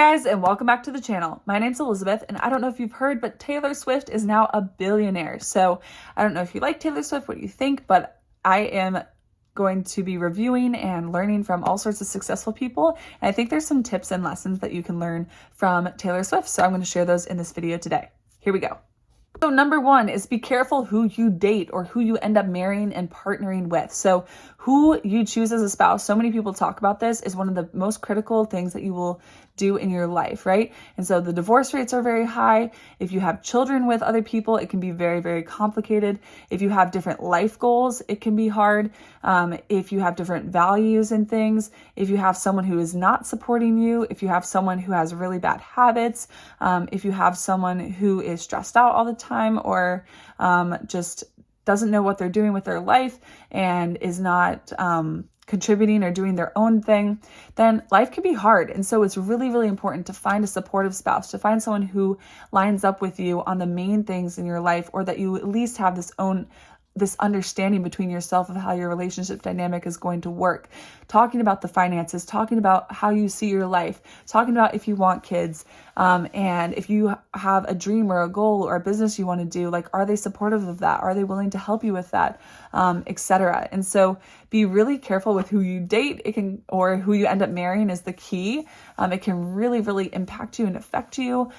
Guys, and welcome back to the channel. My name's Elizabeth, and I don't know if you've heard, but Taylor Swift is now a billionaire. So I don't know if you like Taylor Swift, what you think, but I am going to be reviewing and learning from all sorts of successful people. And I think there's some tips and lessons that you can learn from Taylor Swift. So I'm going to share those in this video today. Here we go. So number one is be careful who you date or who you end up marrying and partnering with. So who you choose as a spouse, so many people talk about this, is one of the most critical things that you will do in your life, right? And so the divorce rates are very high. If you have children with other people, it can be very, very complicated. If you have different life goals, it can be hard. If you have different values and things, if you have someone who is not supporting you, if you have someone who has really bad habits, if you have someone who is stressed out all the time or just doesn't know what they're doing with their life and is not contributing or doing their own thing, then life can be hard. And so it's really, really important to find a supportive spouse, to find someone who lines up with you on the main things in your life, or that you at least have this understanding between yourself of how your relationship dynamic is going to work. Talking about the finances, talking about how you see your life, talking about if you want kids, and if you have a dream or a goal or a business you want to do, like, are they supportive of that? Are they willing to help you with that? Etc. And so be really careful with who you date. Or who you end up marrying is the key. It can really, really impact you and affect you.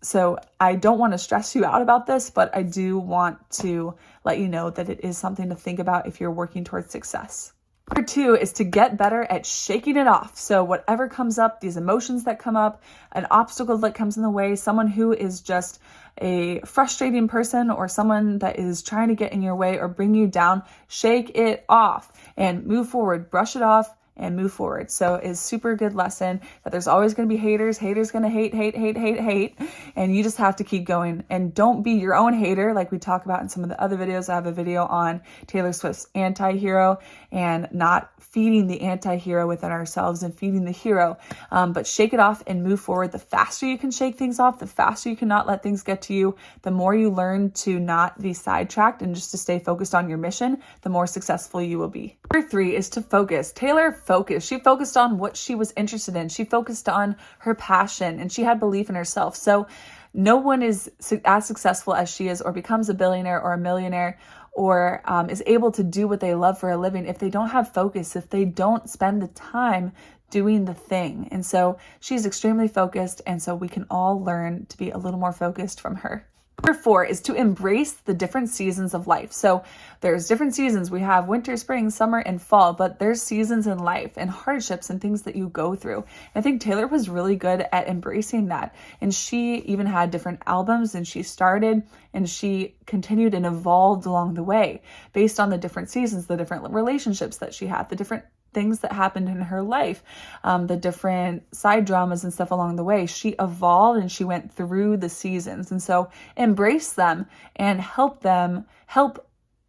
So I don't want to stress you out about this, but I do want to let you know that it is something to think about if you're working towards success. Number two is to get better at shaking it off. So whatever comes up, these emotions that come up, an obstacle that comes in the way, someone who is just a frustrating person or someone that is trying to get in your way or bring you down, shake it off and move forward, brush it off, and move forward. So it's super good lesson that there's always going to be haters going to hate, and you just have to keep going. And don't be your own hater, like we talk about in some of the other videos. I have a video on Taylor Swift's anti-hero and not feeding the anti-hero within ourselves and feeding the hero. But shake it off and move forward. The faster you can shake things off, the faster you can not let things get to you, the more you learn to not be sidetracked and just to stay focused on your mission, the more successful you will be. Number three is to focus. Taylor focused. She focused on what she was interested in. She focused on her passion, and she had belief in herself. So no one is as successful as she is, or becomes a billionaire or a millionaire, or is able to do what they love for a living if they don't have focus, if they don't spend the time doing the thing. And so she's extremely focused, and so we can all learn to be a little more focused from her. Number four is to embrace the different seasons of life. So there's different seasons. We have winter, spring, summer, and fall, but there's seasons in life and hardships and things that you go through. I think Taylor was really good at embracing that. And she even had different albums, and she started and she continued and evolved along the way based on the different seasons, the different relationships that she had, the different things that happened in her life, the different side dramas and stuff along the way. She evolved and she went through the seasons. And so embrace them and help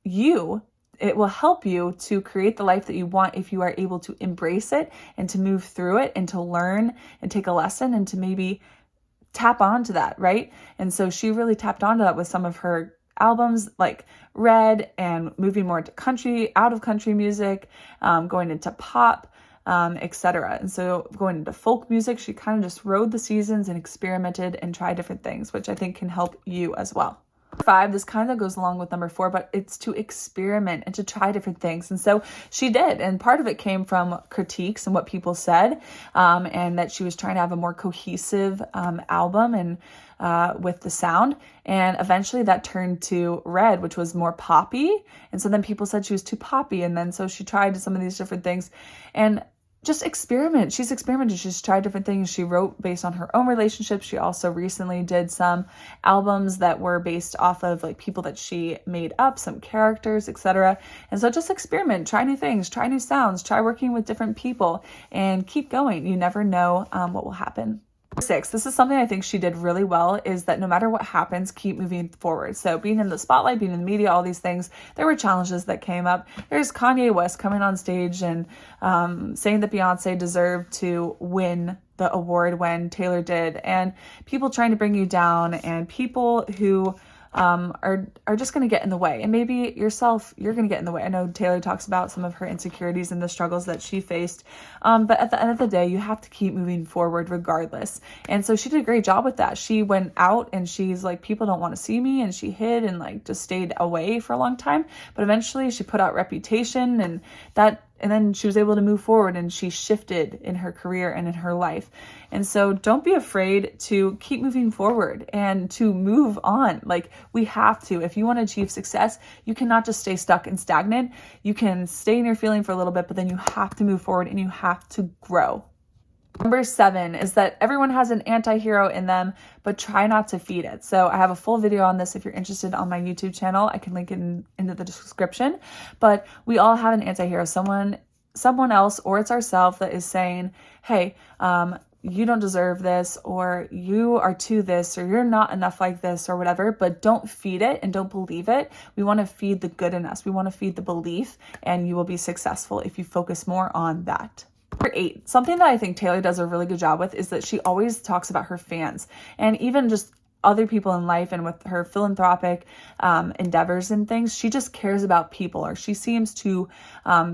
you. It will help you to create the life that you want if you are able to embrace it and to move through it and to learn and take a lesson and to maybe tap onto that, right? And so she really tapped onto that with some of her albums like Red, and moving more into country, out of country music, going into pop, etc. And so going into folk music, she kind of just rode the seasons and experimented and tried different things, which I think can help you as well. Number five, this kind of goes along with number four, but it's to experiment and to try different things. And so she did. And part of it came from critiques and what people said, and that she was trying to have a more cohesive album and with the sound. And eventually that turned to Red, which was more poppy. And so then people said she was too poppy. And then so she tried some of these different things and just experiment. She's experimented. She's tried different things. She wrote based on her own relationships. She also recently did some albums that were based off of like people that she made up, some characters, etc. And so just experiment, try new things, try new sounds, try working with different people, and keep going. You never know what will happen. Number six, this is something I think she did really well, is that no matter what happens, keep moving forward. So being in the spotlight, being in the media, all these things, there were challenges that came up. There's Kanye West coming on stage and saying that Beyonce deserved to win the award when Taylor did, and people trying to bring you down, and people who are just going to get in the way. And maybe yourself, you're going to get in the way. I know Taylor talks about some of her insecurities and the struggles that she faced. But at the end of the day, you have to keep moving forward regardless. And so she did a great job with that. She went out and she's like, people don't want to see me. And she hid and like just stayed away for a long time. But eventually she put out Reputation, and then she was able to move forward, and she shifted in her career and in her life. And so don't be afraid to keep moving forward and to move on. Like, we have to. If you want to achieve success, you cannot just stay stuck and stagnant. You can stay in your feeling for a little bit, but then you have to move forward and you have to grow. Number 7 is that everyone has an anti-hero in them, but try not to feed it. So I have a full video on this if you're interested on my YouTube channel. I can link it into the description. But we all have an anti-hero, someone else, or it's ourselves, that is saying, hey, you don't deserve this, or you are too this, or you're not enough like this, or whatever. But don't feed it and don't believe it. We want to feed the good in us. We want to feed the belief, and you will be successful if you focus more on that. Number 8, something that I think Taylor does a really good job with is that she always talks about her fans, and even just other people in life, and with her philanthropic endeavors and things, she just cares about people, or she seems to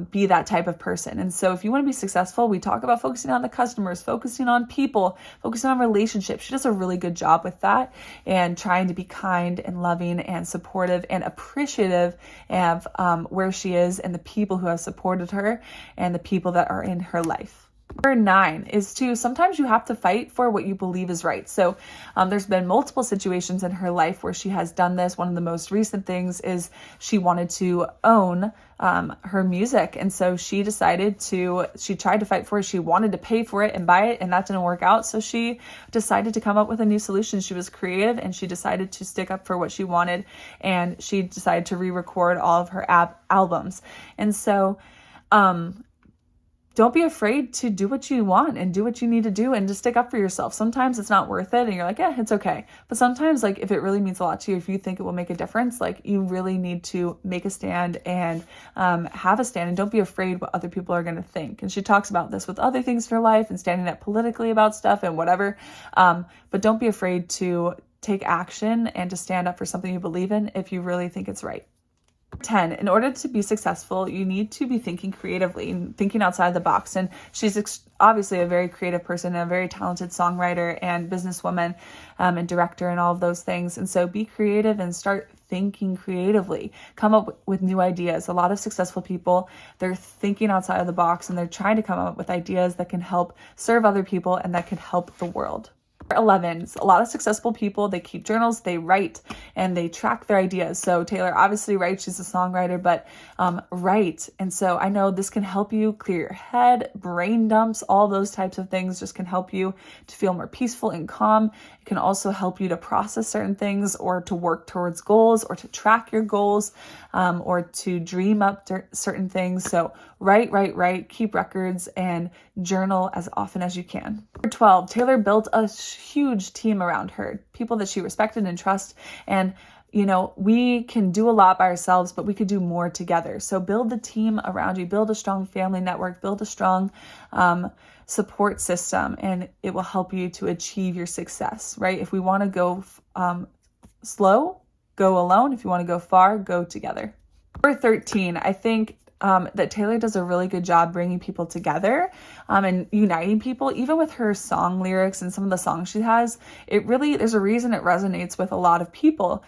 be that type of person. And so if you want to be successful, we talk about focusing on the customers, focusing on people, focusing on relationships. She does a really good job with that, and trying to be kind and loving and supportive and appreciative of where she is and the people who have supported her and the people that are in her life. Number 9 is to, sometimes you have to fight for what you believe is right. So there's been multiple situations in her life where she has done this. One of the most recent things is she wanted to own her music. And so she tried to fight for it. She wanted to pay for it and buy it, and that didn't work out. So she decided to come up with a new solution. She was creative, and she decided to stick up for what she wanted, and she decided to re-record all of her albums. And so, don't be afraid to do what you want and do what you need to do, and just stick up for yourself. Sometimes it's not worth it and you're like, yeah, it's okay. But sometimes, like, if it really means a lot to you, if you think it will make a difference, like, you really need to make a stand and have a stand, and don't be afraid what other people are going to think. And she talks about this with other things in her life and standing up politically about stuff and whatever. But don't be afraid to take action and to stand up for something you believe in if you really think it's right. 10, in order to be successful, you need to be thinking creatively and thinking outside the box. And she's obviously a very creative person and a very talented songwriter and businesswoman and director and all of those things. And so be creative and start thinking creatively. Come up with new ideas. A lot of successful people, they're thinking outside of the box, and they're trying to come up with ideas that can help serve other people and that can help the world. 11, a lot of successful people, they keep journals, they write, and they track their ideas. So Taylor obviously writes, she's a songwriter, but write. And so I know this can help you clear your head, brain dumps, all those types of things just can help you to feel more peaceful and calm. It can also help you to process certain things, or to work towards goals, or to track your goals, or to dream up certain things. So write, keep records, and journal as often as you can. Number 12, Taylor built a huge team around her, people that she respected and trust. And, you know, we can do a lot by ourselves, but we could do more together. So build the team around you, build a strong family network, build a strong support system, and it will help you to achieve your success, right? If we want to go slow, go alone. If you want to go far, go together. Number 13, I think that Taylor does a really good job bringing people together and uniting people. Even with her song lyrics and some of the songs she has, there's a reason it resonates with a lot of people.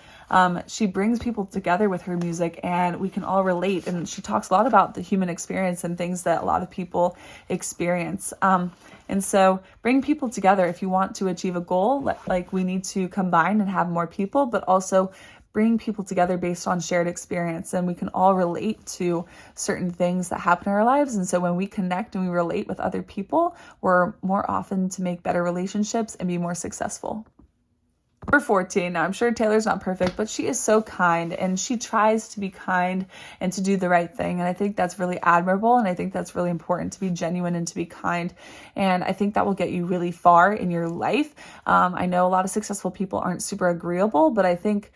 She brings people together with her music, and we can all relate. And she talks a lot about the human experience and things that a lot of people experience. And so bring people together. If you want to achieve a goal, like, we need to combine and have more people, but also bring people together based on shared experience. And we can all relate to certain things that happen in our lives. And so when we connect and we relate with other people, we're more often to make better relationships and be more successful. Number 14, now I'm sure Taylor's not perfect, but she is so kind, and she tries to be kind and to do the right thing. And I think that's really admirable. And I think that's really important, to be genuine and to be kind. And I think that will get you really far in your life. I know a lot of successful people aren't super agreeable, but I think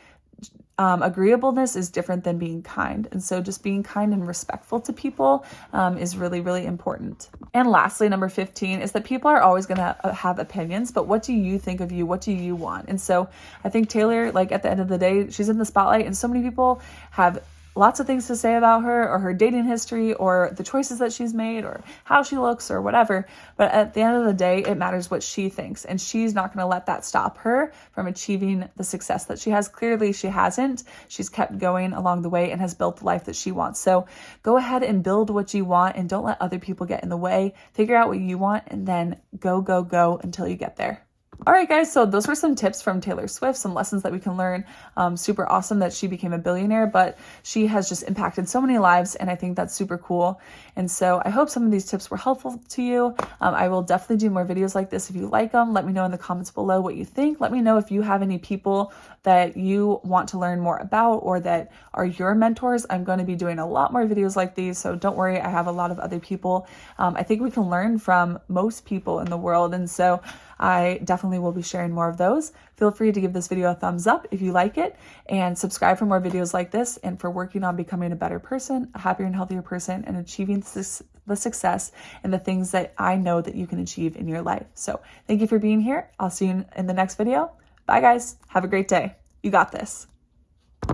agreeableness is different than being kind. And so just being kind and respectful to people is really, really important. And lastly, number 15 is that people are always going to have opinions, but what do you think of you? What do you want? And so I think Taylor, like at the end of the day, she's in the spotlight and so many people have lots of things to say about her or her dating history or the choices that she's made or how she looks or whatever. But at the end of the day, it matters what she thinks. And she's not going to let that stop her from achieving the success that she has. Clearly, she hasn't. She's kept going along the way and has built the life that she wants. So go ahead and build what you want and don't let other people get in the way. Figure out what you want and then go, go, go until you get there. All right, guys, so those were some tips from Taylor Swift, some lessons that we can learn. Super awesome that she became a billionaire, but she has just impacted so many lives, and I think that's super cool. And so I hope some of these tips were helpful to you. I will definitely do more videos like this if you like them. Let me know in the comments below what you think. Let me know if you have any people that you want to learn more about or that are your mentors. I'm going to be doing a lot more videos like these, so don't worry, I have a lot of other people. I think we can learn from most people in the world, and so I definitely will be sharing more of those. Feel free to give this video a thumbs up if you like it and subscribe for more videos like this and for working on becoming a better person, a happier and healthier person, and achieving the success and the things that I know that you can achieve in your life. So thank you for being here. I'll see you in the next video. Bye guys. Have a great day. You got this.